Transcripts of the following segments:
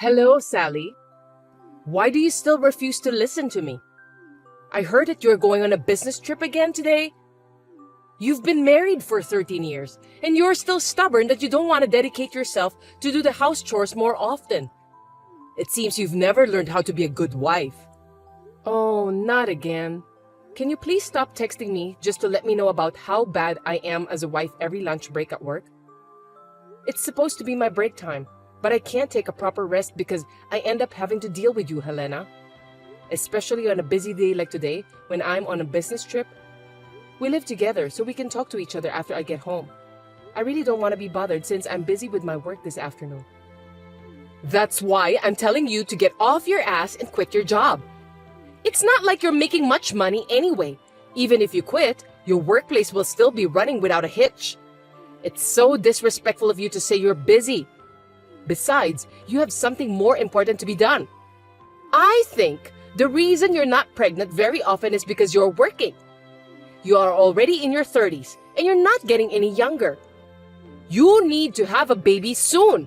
Hello, Sally. Why do you still refuse to listen to me? I heard that you're going on a business trip again today. You've been married for 13 years, and you're still stubborn that you don't want to dedicate yourself to do the house chores more often. It seems you've never learned how to be a good wife. Oh, not again. Can you please stop texting me just to let me know about how bad I am as a wife every lunch break at work? It's supposed to be my break time, but I can't take a proper rest because I end up having to deal with you, Helena. Especially on a busy day like today when I'm on a business trip. We live together so we can talk to each other after I get home. I really don't want to be bothered since I'm busy with my work this afternoon. That's why I'm telling you to get off your ass and quit your job. It's not like you're making much money anyway. Even if you quit, your workplace will still be running without a hitch. It's so disrespectful of you to say you're busy. Besides, you have something more important to be done. I think the reason you're not pregnant very often is because you're working. You are already in your 30s and you're not getting any younger. You need to have a baby soon.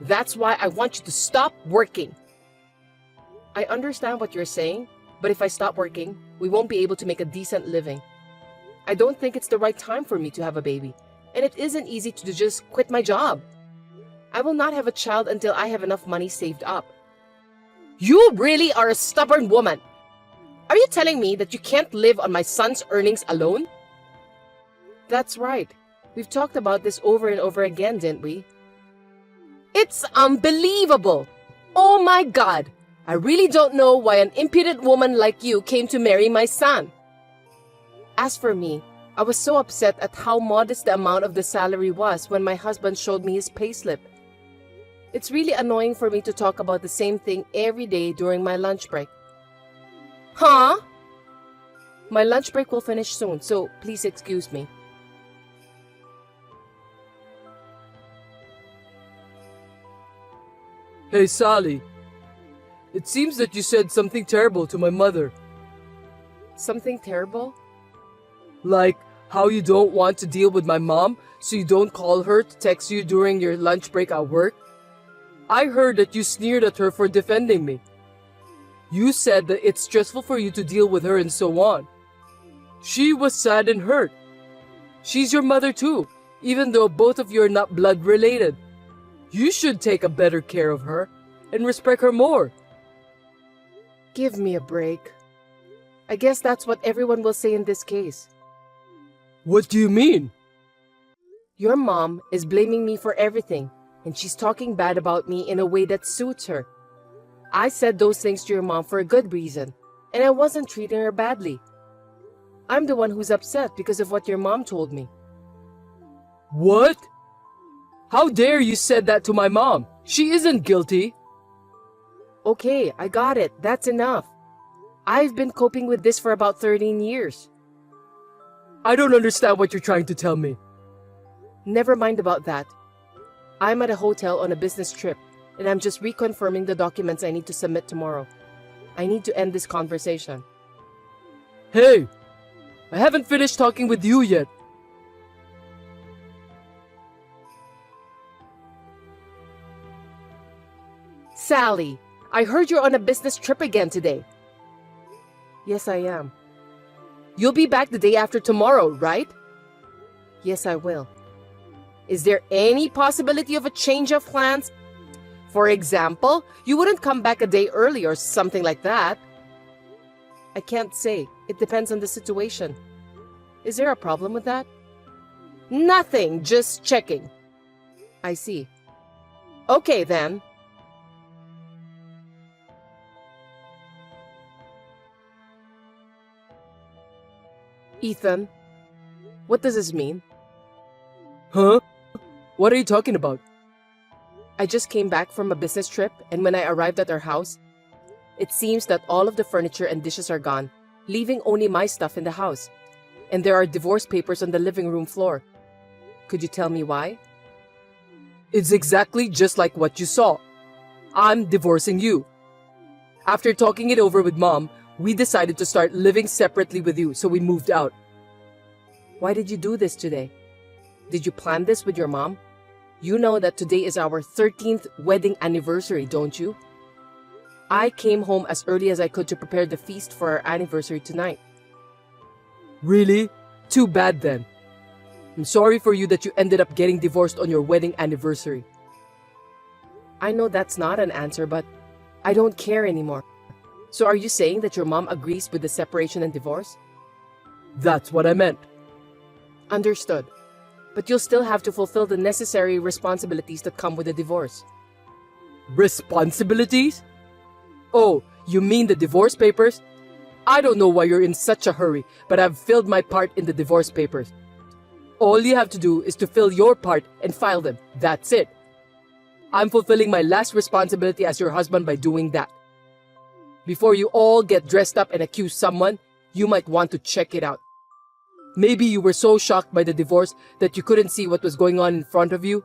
That's why I want you to stop working. I understand what you're saying, but if I stop working, we won't be able to make a decent living. I don't think it's the right time for me to have a baby, and it isn't easy to just quit my job. I will not have a child until I have enough money saved up. You really are a stubborn woman. Are you telling me that you can't live on my son's earnings alone? That's right. We've talked about this over and over again, didn't we? It's unbelievable. Oh my God. I really don't know why an impudent woman like you came to marry my son. As for me, I was so upset at how modest the amount of the salary was when my husband showed me his payslip. It's really annoying for me to talk about the same thing every day during my lunch break. Huh? My lunch break will finish soon, so please excuse me. Hey, Sally. It seems that you said something terrible to my mother. Something terrible? Like how you don't want to deal with my mom, so you don't call her to text you during your lunch break at work? I heard that you sneered at her for defending me. You said that it's stressful for you to deal with her and so on. She was sad and hurt. She's your mother too, even though both of you are not blood related. You should take a better care of her and respect her more. Give me a break. I guess that's what everyone will say in this case. What do you mean? Your mom is blaming me for everything, and she's talking bad about me in a way that suits her. I said those things to your mom for a good reason, and I wasn't treating her badly. I'm the one who's upset because of what your mom told me. What? How dare you said that to my mom? She isn't guilty. Okay, I got it. That's enough. I've been coping with this for about 13 years. I don't understand what you're trying to tell me. Never mind about that. I'm at a hotel on a business trip, and I'm just reconfirming the documents I need to submit tomorrow. I need to end this conversation. Hey, I haven't finished talking with you yet. Sally, I heard you're on a business trip again today. Yes, I am. You'll be back the day after tomorrow, right? Yes, I will. Is there any possibility of a change of plans? For example, you wouldn't come back a day early or something like that. I can't say. It depends on the situation. Is there a problem with that? Nothing, just checking. I see. Okay, then. Ethan, what does this mean? Huh? What are you talking about? I just came back from a business trip, and when I arrived at our house, it seems that all of the furniture and dishes are gone, leaving only my stuff in the house. And there are divorce papers on the living room floor. Could you tell me why? It's exactly just like what you saw. I'm divorcing you. After talking it over with Mom, we decided to start living separately with you, so we moved out. Why did you do this today? Did you plan this with your mom? You know that today is our 13th wedding anniversary, don't you? I came home as early as I could to prepare the feast for our anniversary tonight. Really? Too bad then. I'm sorry for you that you ended up getting divorced on your wedding anniversary. I know that's not an answer, but I don't care anymore. So are you saying that your mom agrees with the separation and divorce? That's what I meant. Understood. But you'll still have to fulfill the necessary responsibilities that come with a divorce. Responsibilities? Oh, you mean the divorce papers? I don't know why you're in such a hurry, but I've filled my part in the divorce papers. All you have to do is to fill your part and file them. That's it. I'm fulfilling my last responsibility as your husband by doing that. Before you all get dressed up and accuse someone, you might want to check it out. Maybe you were so shocked by the divorce that you couldn't see what was going on in front of you.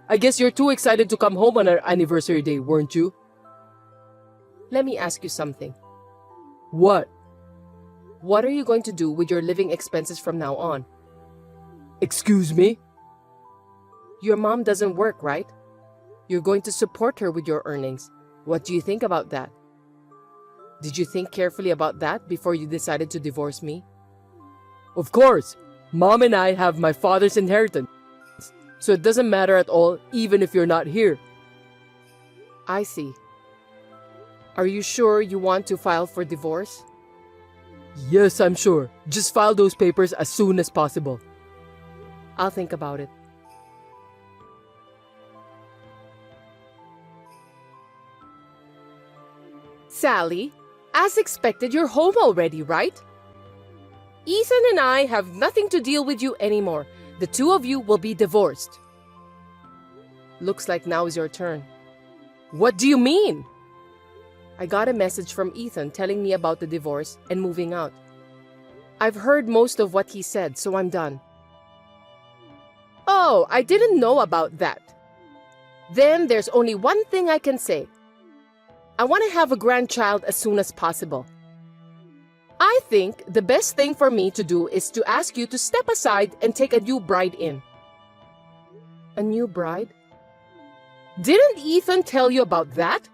I guess you're too excited to come home on our anniversary day, weren't you? Let me ask you something. What? What are you going to do with your living expenses from now on? Excuse me? Your mom doesn't work, right? You're going to support her with your earnings. What do you think about that? Did you think carefully about that before you decided to divorce me? Of course. Mom and I have my father's inheritance. So it doesn't matter at all, even if you're not here. I see. Are you sure you want to file for divorce? Yes, I'm sure. Just file those papers as soon as possible. I'll think about it. Sally, as expected, you're home already, right? Ethan and I have nothing to deal with you anymore. The two of you will be divorced. Looks like now is your turn. What do you mean? I got a message from Ethan telling me about the divorce and moving out. I've heard most of what he said, so I'm done. Oh, I didn't know about that. Then there's only one thing I can say. I want to have a grandchild as soon as possible. I think the best thing for me to do is to ask you to step aside and take a new bride in. A new bride? Didn't Ethan tell you about that?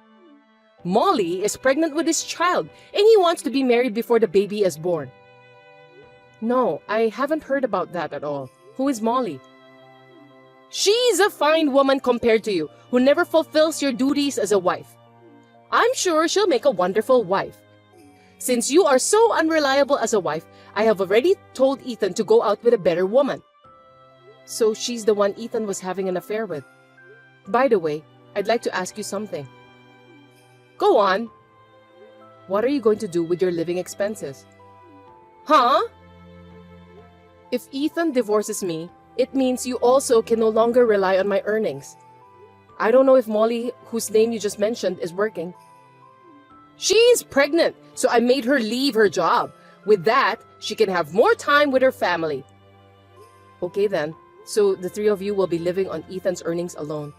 Molly is pregnant with his child and he wants to be married before the baby is born. No, I haven't heard about that at all. Who is Molly? She's a fine woman compared to you, who never fulfills your duties as a wife. I'm sure she'll make a wonderful wife. Since you are so unreliable as a wife, I have already told Ethan to go out with a better woman. So she's the one Ethan was having an affair with. By the way, I'd like to ask you something. Go on. What are you going to do with your living expenses? Huh? If Ethan divorces me, it means you also can no longer rely on my earnings. I don't know if Molly, whose name you just mentioned, is working. She's pregnant, so I made her leave her job. With that, she can have more time with her family. Okay then, so the three of you will be living on Ethan's earnings alone.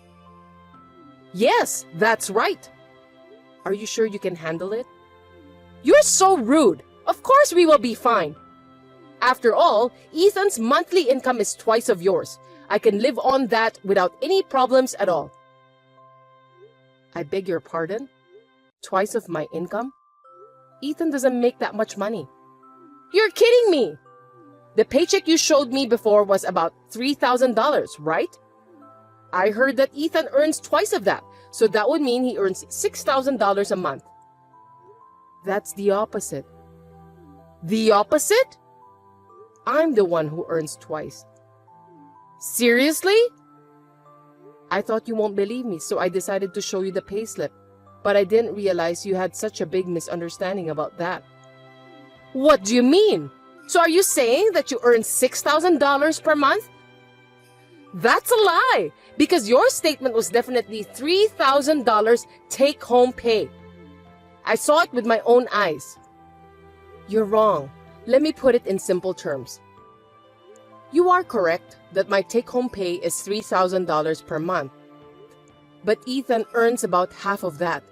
Yes, that's right. Are you sure you can handle it? You're so rude. Of course we will be fine. After all, Ethan's monthly income is twice of yours. I can live on that without any problems at all. I beg your pardon? Twice of my income? Ethan doesn't make that much money. You're kidding me! The paycheck you showed me before was about $3,000, right? I heard that Ethan earns twice of that, so that would mean he earns $6,000 a month. That's the opposite. The opposite? I'm the one who earns twice. Seriously? I thought you won't believe me, so I decided to show you the payslip. But I didn't realize you had such a big misunderstanding about that. What do you mean? So are you saying that you earn $6,000 per month? That's a lie, because your statement was definitely $3,000 take-home pay. I saw it with my own eyes. You're wrong. Let me put it in simple terms. You are correct that my take-home pay is $3,000 per month. But Ethan earns about half of that.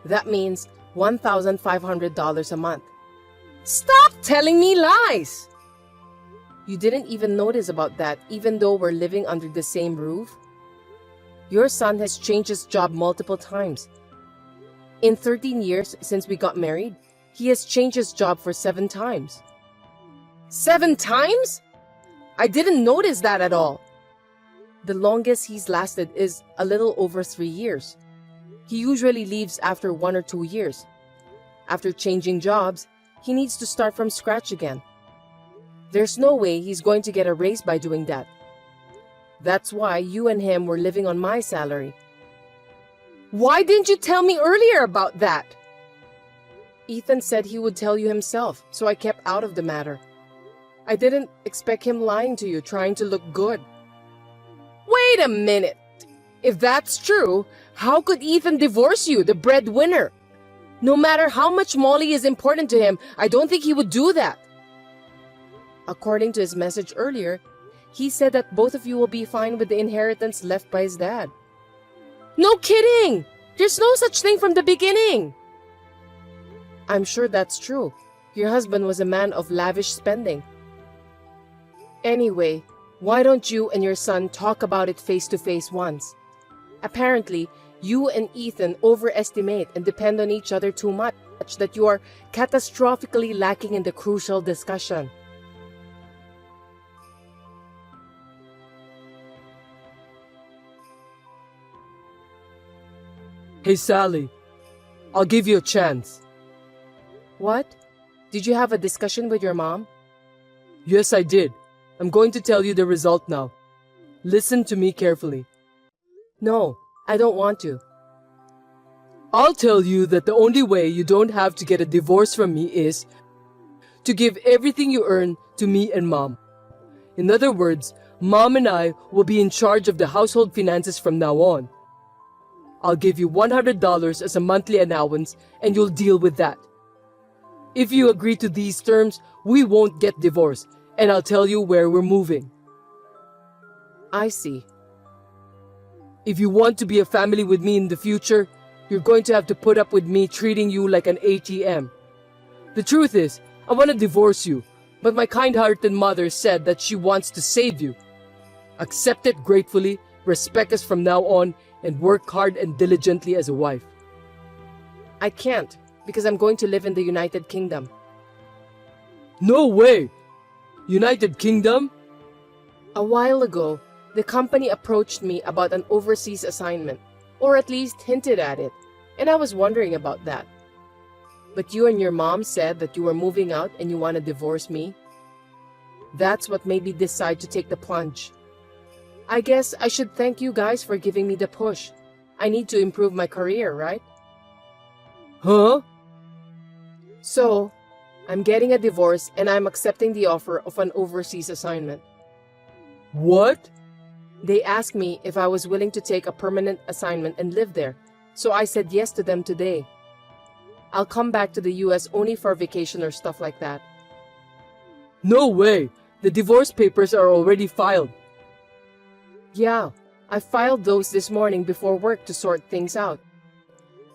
That means $1,500 a month. Stop telling me lies! You didn't even notice about that, even though we're living under the same roof? Your son has changed his job multiple times. In 13 years since we got married, he has changed his job for 7 times. 7 times? I didn't notice that at all. The longest he's lasted is a little over 3 years. He usually leaves after 1 or 2 years. After changing jobs, he needs to start from scratch again. There's no way he's going to get a raise by doing that. That's why you and him were living on my salary. Why didn't you tell me earlier about that? Ethan said he would tell you himself, so I kept out of the matter. I didn't expect him lying to you, trying to look good. Wait a minute! If that's true, how could Ethan divorce you, the breadwinner? No matter how much Molly is important to him, I don't think he would do that. According to his message earlier, he said that both of you will be fine with the inheritance left by his dad. No kidding! There's no such thing from the beginning! I'm sure that's true. Your husband was a man of lavish spending. Anyway, why don't you and your son talk about it face to face once? Apparently, you and Ethan overestimate and depend on each other too much that you are catastrophically lacking in the crucial discussion. Hey, Sally, I'll give you a chance. What? Did you have a discussion with your mom? Yes, I did. I'm going to tell you the result now. Listen to me carefully. No, I don't want to. I'll tell you that the only way you don't have to get a divorce from me is to give everything you earn to me and Mom. In other words, Mom and I will be in charge of the household finances from now on. I'll give you $100 as a monthly allowance and you'll deal with that. If you agree to these terms, we won't get divorced, and I'll tell you where we're moving. I see. If you want to be a family with me in the future, you're going to have to put up with me treating you like an ATM. The truth is, I want to divorce you, but my kind-hearted mother said that she wants to save you. Accept it gratefully, respect us from now on, and work hard and diligently as a wife. I can't, because I'm going to live in the United Kingdom. No way! United Kingdom? A while ago, the company approached me about an overseas assignment, or at least hinted at it, and I was wondering about that. But you and your mom said that you were moving out and you want to divorce me. That's what made me decide to take the plunge. I guess I should thank you guys for giving me the push. I need to improve my career, right? Huh? So, I'm getting a divorce and I'm accepting the offer of an overseas assignment. What? They asked me if I was willing to take a permanent assignment and live there, so I said yes to them today. I'll come back to the US only for vacation or stuff like that. No way! The divorce papers are already filed. Yeah, I filed those this morning before work to sort things out.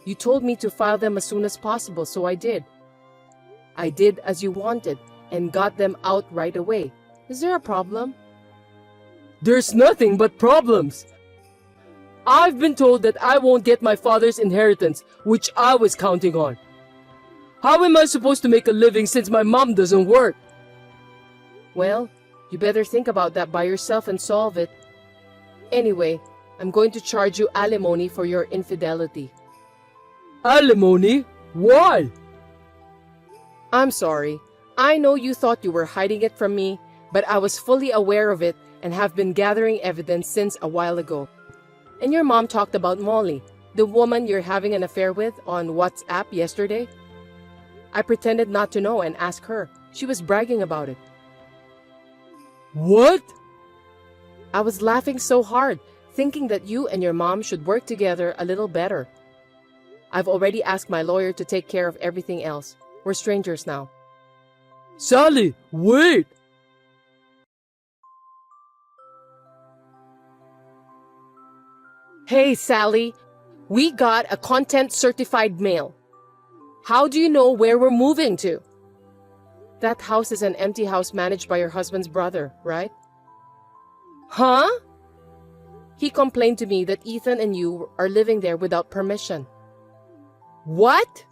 You told me to file them as soon as possible, so I did. I did as you wanted and got them out right away. Is there a problem? There's nothing but problems. I've been told that I won't get my father's inheritance, which I was counting on. How am I supposed to make a living since my mom doesn't work? Well, you better think about that by yourself and solve it. Anyway, I'm going to charge you alimony for your infidelity. Alimony? Why? I'm sorry. I know you thought you were hiding it from me, but I was fully aware of it and have been gathering evidence since a while ago. And your mom talked about Molly, the woman you're having an affair with, on WhatsApp yesterday. I pretended not to know and asked her. She was bragging about it. What? I was laughing so hard, thinking that you and your mom should work together a little better. I've already asked my lawyer to take care of everything else. We're strangers now. Sally, wait! Hey, Sally, we got a content certified mail. How do you know where we're moving to? That house is an empty house managed by your husband's brother, right? Huh? He complained to me that Ethan and you are living there without permission. What?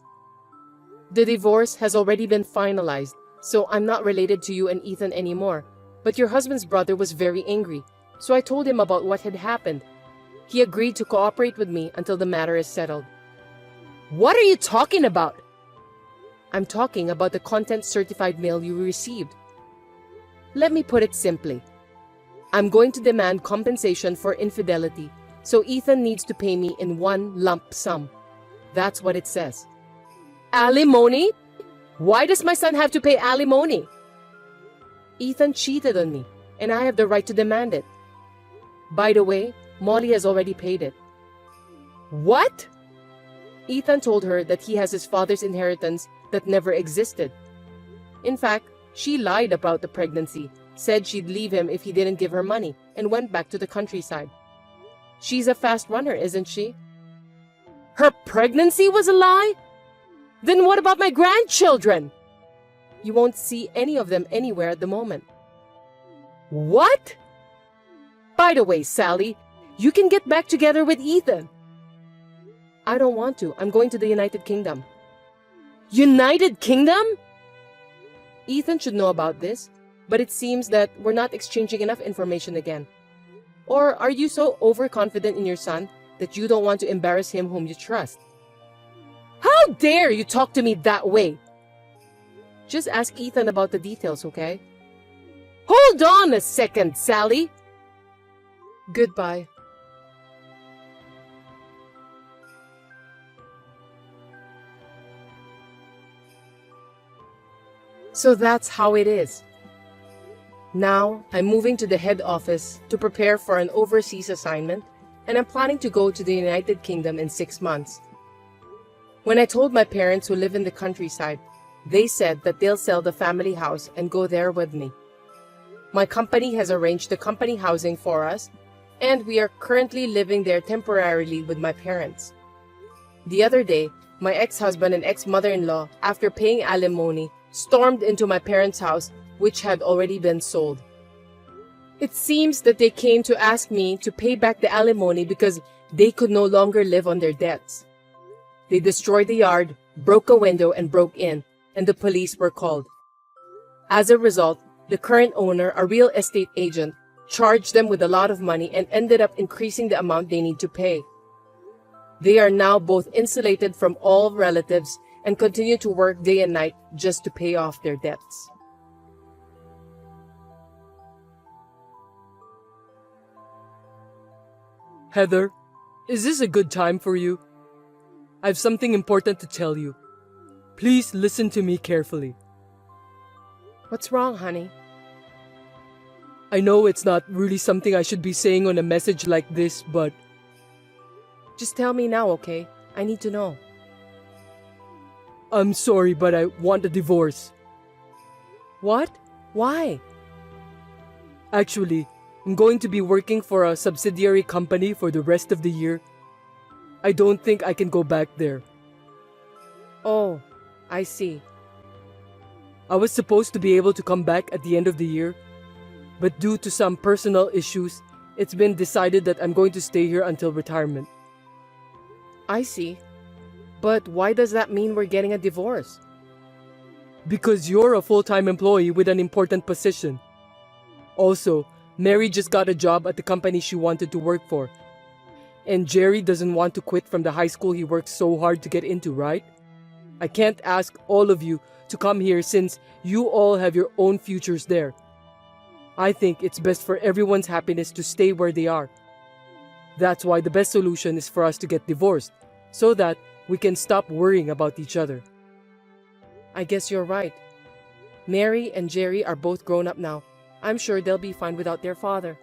The divorce has already been finalized, so I'm not related to you and Ethan anymore. But your husband's brother was very angry, so I told him about what had happened. He agreed to cooperate with me until the matter is settled. What are you talking about? I'm talking about the content-certified mail you received. Let me put it simply. I'm going to demand compensation for infidelity, so Ethan needs to pay me in one lump sum. That's what it says. Alimony? Why does my son have to pay alimony? Ethan cheated on me, and I have the right to demand it. By the way, Molly has already paid it. What? Ethan told her that he has his father's inheritance that never existed. In fact, she lied about the pregnancy, said she'd leave him if he didn't give her money, and went back to the countryside. She's a fast runner, isn't she? Her pregnancy was a lie? Then what about my grandchildren? You won't see any of them anywhere at the moment. What? By the way, Sally, you can get back together with Ethan. I don't want to. I'm going to the United Kingdom. United Kingdom? Ethan should know about this, but it seems that we're not exchanging enough information again. Or are you so overconfident in your son that you don't want to embarrass him whom you trust? How dare you talk to me that way? Just ask Ethan about the details, okay? Hold on a second, Sally. Goodbye. So that's how it is. Now, I'm moving to the head office to prepare for an overseas assignment, and I'm planning to go to the United Kingdom in 6 months. When I told my parents who live in the countryside, they said that they'll sell the family house and go there with me. My company has arranged the company housing for us, and we are currently living there temporarily with my parents. The other day, my ex-husband and ex-mother-in-law, after paying alimony, stormed into my parents' house, which had already been sold. It seems that they came to ask me to pay back the alimony because they could no longer live on their debts. They destroyed the yard, broke a window, and broke in, and the police were called. As a result, the current owner, a real estate agent, charged them with a lot of money and ended up increasing the amount they need to pay. They are now both insulated from all relatives and continue to work day and night just to pay off their debts. Heather, is this a good time for you? I have something important to tell you. Please listen to me carefully. What's wrong, honey? I know it's not really something I should be saying on a message like this, but Just tell me now, okay? I need to know. I'm sorry, but I want a divorce. What? Why? Actually, I'm going to be working for a subsidiary company for the rest of the year. I don't think I can go back there. Oh, I see. I was supposed to be able to come back at the end of the year, but due to some personal issues, it's been decided that I'm going to stay here until retirement. I see. But why does that mean we're getting a divorce? Because you're a full-time employee with an important position. Also, Mary just got a job at the company she wanted to work for. And Jerry doesn't want to quit from the high school he worked so hard to get into, right? I can't ask all of you to come here since you all have your own futures there. I think it's best for everyone's happiness to stay where they are. That's why the best solution is for us to get divorced, so that we can stop worrying about each other. I guess you're right. Mary and Jerry are both grown up now. I'm sure they'll be fine without their father.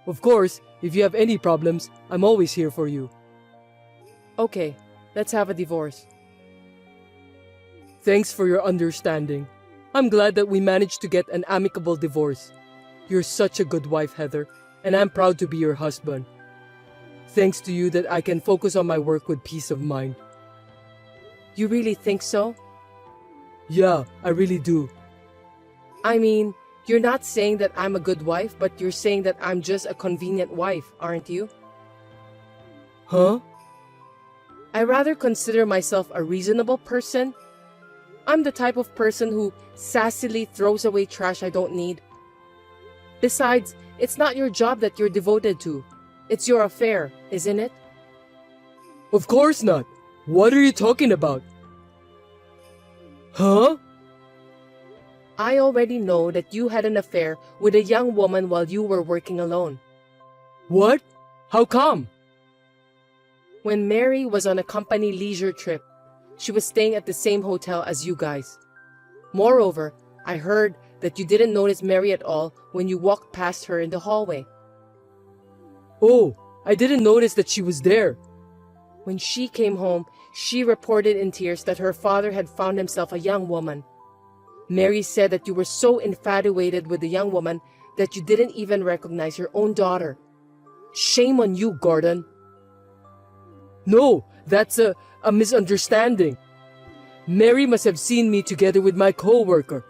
Of course, if you have any problems, I'm always here for you. Okay, let's have a divorce. Thanks for your understanding. I'm glad that we managed to get an amicable divorce. You're such a good wife, Heather, and I'm proud to be your husband. Thanks to you that I can focus on my work with peace of mind. You really think so? Yeah, I really do. I mean, You're not saying that I'm a good wife, but you're saying that I'm just a convenient wife, aren't you? Huh? I rather consider myself a reasonable person. I'm the type of person who sassily throws away trash I don't need. Besides, it's not your job that you're devoted to. It's your affair, isn't it? Of course not. What are you talking about? Huh? I already know that you had an affair with a young woman while you were working alone. What? How come? When Mary was on a company leisure trip, she was staying at the same hotel as you guys. Moreover, I heard that you didn't notice Mary at all when you walked past her in the hallway. Oh, I didn't notice that she was there. When she came home, she reported in tears that her father had found himself a young woman. Mary said that you were so infatuated with the young woman that you didn't even recognize your own daughter. Shame on you, Gordon. No, that's a misunderstanding. Mary must have seen me together with my co-worker.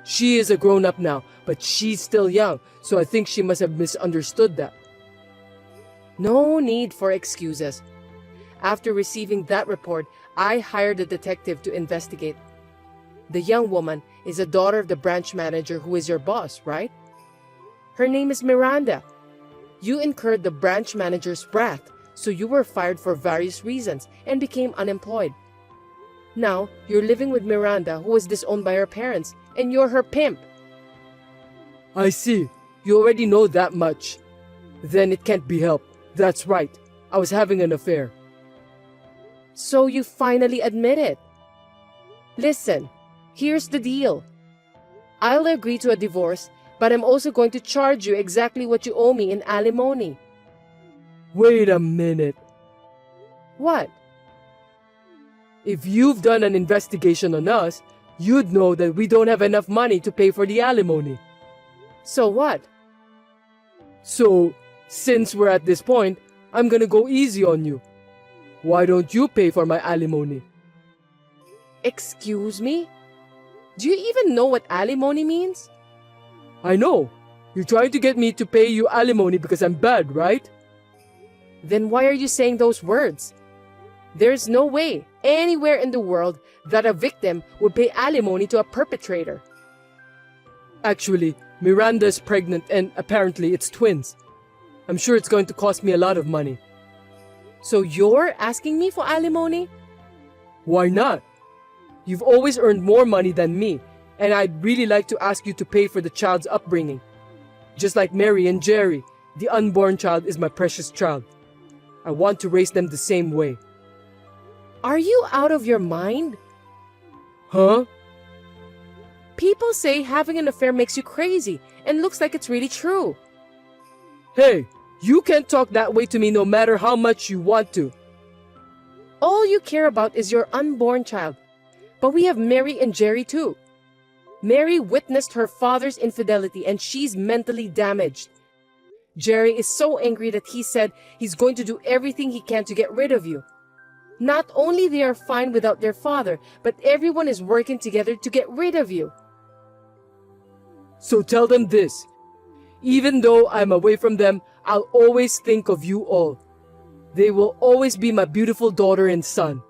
She is a grown-up now, but she's still young, so I think she must have misunderstood that. No need for excuses. After receiving that report, I hired a detective to investigate. The young woman is a daughter of the branch manager who is your boss, right? Her name is Miranda. You incurred the branch manager's wrath, so you were fired for various reasons and became unemployed. Now, you're living with Miranda, who was disowned by her parents, and you're her pimp. I see. You already know that much. Then it can't be helped. That's right. I was having an affair. So you finally admit it. Listen, here's the deal. I'll agree to a divorce, but I'm also going to charge you exactly what you owe me in alimony. Wait a minute. What? If you've done an investigation on us, you'd know that we don't have enough money to pay for the alimony. So what? So, since we're at this point, I'm gonna go easy on you. Why don't you pay for my alimony? Excuse me? Do you even know what alimony means? I know. You're trying to get me to pay you alimony because I'm bad, right? Then why are you saying those words? There's no way, anywhere in the world, that a victim would pay alimony to a perpetrator. Actually, Miranda is pregnant and apparently it's twins. I'm sure it's going to cost me a lot of money. So you're asking me for alimony? Why not? You've always earned more money than me, and I'd really like to ask you to pay for the child's upbringing. Just like Mary and Jerry, the unborn child is my precious child. I want to raise them the same way. Are you out of your mind? Huh? People say having an affair makes you crazy and looks like it's really true. Hey, you can't talk that way to me no matter how much you want to. All you care about is your unborn child. But we have Mary and Jerry too. Mary witnessed her father's infidelity and she's mentally damaged. Jerry is so angry that he said he's going to do everything he can to get rid of you. Not only they are fine without their father, but everyone is working together to get rid of you. So tell them this. Even though I'm away from them, I'll always think of you all. They will always be my beautiful daughter and son.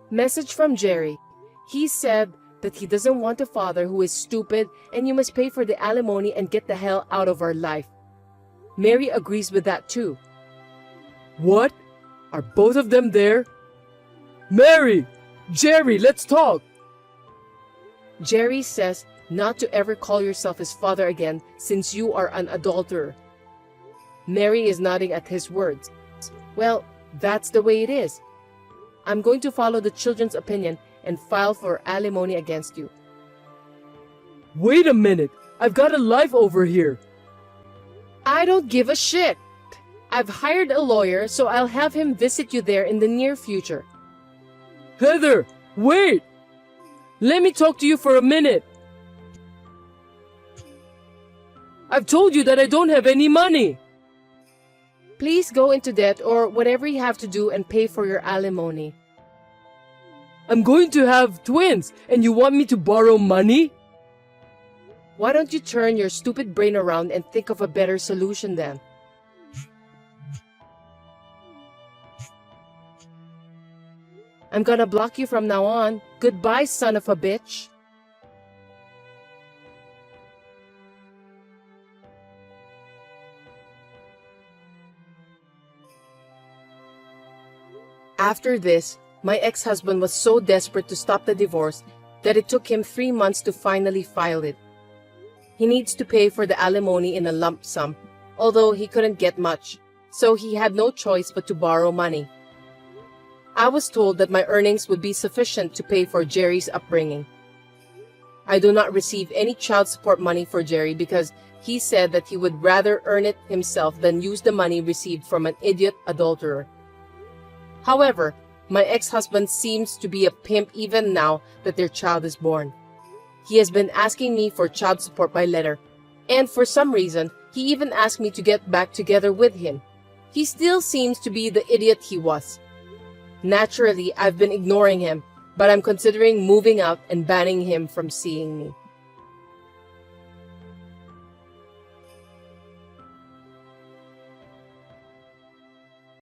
Message from Jerry. He said that he doesn't want a father who is stupid and you must pay for the alimony and get the hell out of our life. Mary agrees with that too. What? Are both of them there? Mary! Jerry, let's talk! Jerry says not to ever call yourself his father again since you are an adulterer. Mary is nodding at his words. Well, that's the way it is. I'm going to follow the children's opinion and file for alimony against you. Wait a minute! I've got a life over here! I don't give a shit! I've hired a lawyer, so I'll have him visit you there in the near future. Heather! Wait! Let me talk to you for a minute! I've told you that I don't have any money! Please go into debt or whatever you have to do and pay for your alimony. I'm going to have twins, and you want me to borrow money? Why don't you turn your stupid brain around and think of a better solution then? I'm gonna block you from now on. Goodbye, son of a bitch. After this, my ex-husband was so desperate to stop the divorce that it took him 3 months to finally file it. He needs to pay for the alimony in a lump sum, although he couldn't get much, so he had no choice but to borrow money. I was told that my earnings would be sufficient to pay for Jerry's upbringing. I do not receive any child support money for Jerry because he said that he would rather earn it himself than use the money received from an idiot adulterer. However, my ex-husband seems to be a pimp even now that their child is born. He has been asking me for child support by letter, and for some reason, he even asked me to get back together with him. He still seems to be the idiot he was. Naturally, I've been ignoring him, but I'm considering moving out and banning him from seeing me.